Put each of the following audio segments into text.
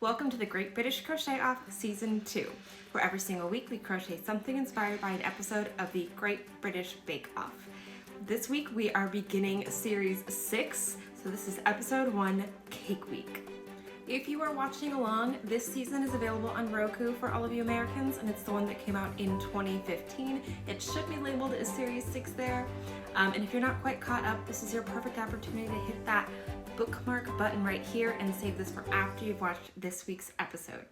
Welcome to the Great British Crochet Off Season 2, where every single week we crochet something inspired by an episode of the Great British Bake Off. This week we are beginning Series 6, so this is Episode 1, Cake Week. If you are watching along, this season is available on Roku for all of you Americans, and it's the one that came out in 2015. It should be labeled as Series 6 there. And if you're not quite caught up, this is your perfect opportunity to hit that bookmark button right here and save this for after you've watched this week's episode.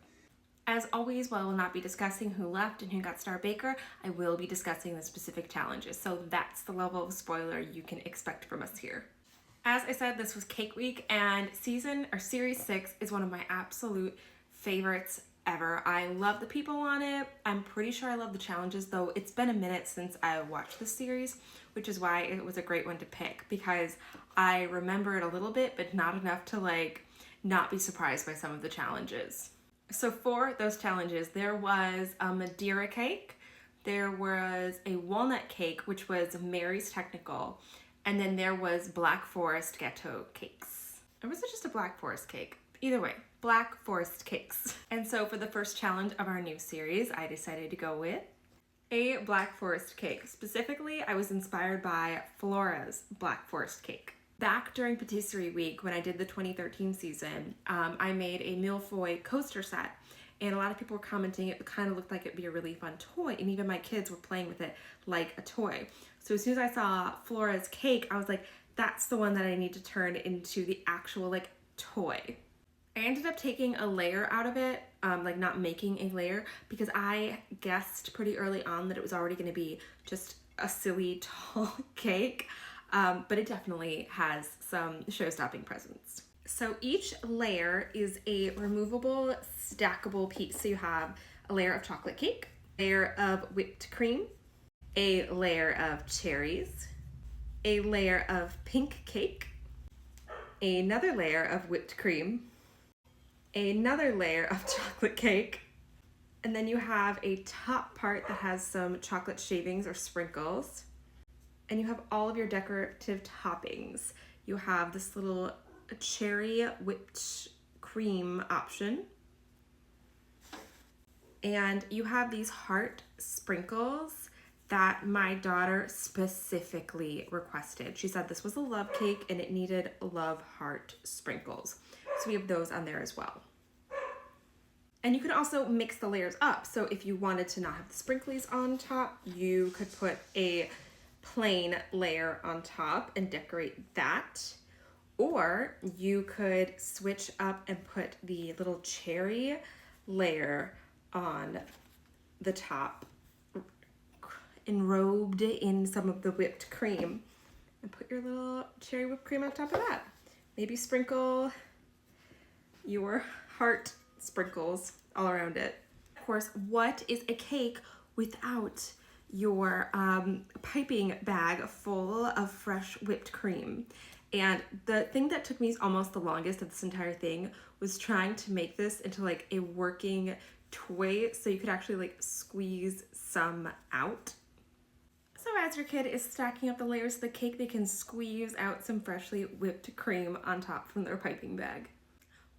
As always, while I will not be discussing who left and who got Star Baker, I will be discussing the specific challenges. So that's the level of spoiler you can expect from us here. As I said, this was Cake Week, and Series 6 is one of my absolute favorites ever. I love the people on it. I'm pretty sure I love the challenges, though it's been a minute since I watched the series, which is why it was a great one to pick, because I remember it a little bit, but not enough to not be surprised by some of the challenges. So for those challenges, there was a Madeira cake, there was a walnut cake, which was Mary's technical, and then there was Black Forest gâteau cakes. Or was it just a Black Forest cake? Either way, Black Forest cakes. And so for the first challenge of our new series, I decided to go with a Black Forest cake. Specifically, I was inspired by Flora's Black Forest cake. Back during Patisserie Week, when I did the 2013 season, I made a millefeuille coaster set. And a lot of people were commenting it kind of looked like it'd be a really fun toy, and even my kids were playing with it like a toy. So as soon as I saw Flora's cake, I was like, that's the one that I need to turn into the actual toy. I ended up taking a layer out of it, not making a layer, because I guessed pretty early on that it was already going to be just a silly tall cake, but it definitely has some show-stopping presence. So each layer is a removable, stackable piece. So you have a layer of chocolate cake, a layer of whipped cream, a layer of cherries, a layer of pink cake, another layer of whipped cream, another layer of chocolate cake, and then you have a top part that has some chocolate shavings or sprinkles, and you have all of your decorative toppings. You have this little cherry whipped cream option, and you have these heart sprinkles that my daughter specifically requested. She said this was a love cake and it needed love heart sprinkles, so we have those on there as well. And you can also mix the layers up, so if you wanted to not have the sprinklies on top, you could put a plain layer on top and decorate that. Or you could switch up and put the little cherry layer on the top, enrobed in some of the whipped cream, and put your little cherry whipped cream on top of that. Maybe sprinkle your heart sprinkles all around it. Of course, what is a cake without your piping bag full of fresh whipped cream? And the thing that took me almost the longest of this entire thing was trying to make this into a working toy so you could actually squeeze some out. So as your kid is stacking up the layers of the cake, they can squeeze out some freshly whipped cream on top from their piping bag.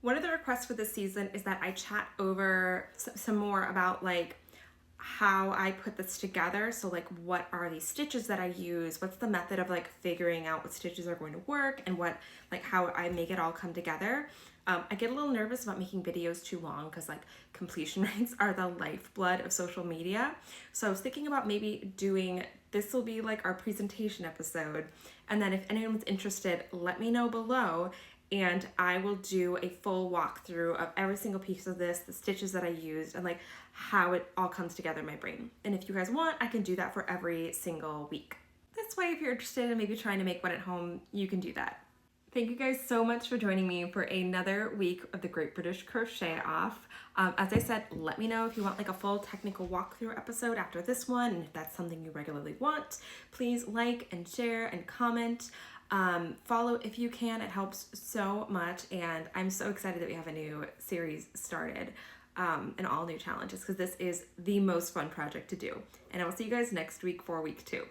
One of the requests for this season is that I chat over some more about how I put this together. So what are these stitches that I use? What's the method of figuring out what stitches are going to work, and what how I make it all come together. I get a little nervous about making videos too long because completion rates are the lifeblood of social media. So I was thinking about maybe this will be our presentation episode, and then if anyone's interested, let me know below, and I will do a full walkthrough of every single piece of this, the stitches that I used, and how it all comes together in my brain. And if you guys want, I can do that for every single week. This way, if you're interested in maybe trying to make one at home, you can do that. Thank you guys so much for joining me for another week of the Great British Crochet Off. As I said, let me know if you want a full technical walkthrough episode after this one, and if that's something you regularly want. Please like and share and comment. Follow if you can, it helps so much, and I'm so excited that we have a new series started, and all new challenges, because this is the most fun project to do. And I will see you guys next week for week 2.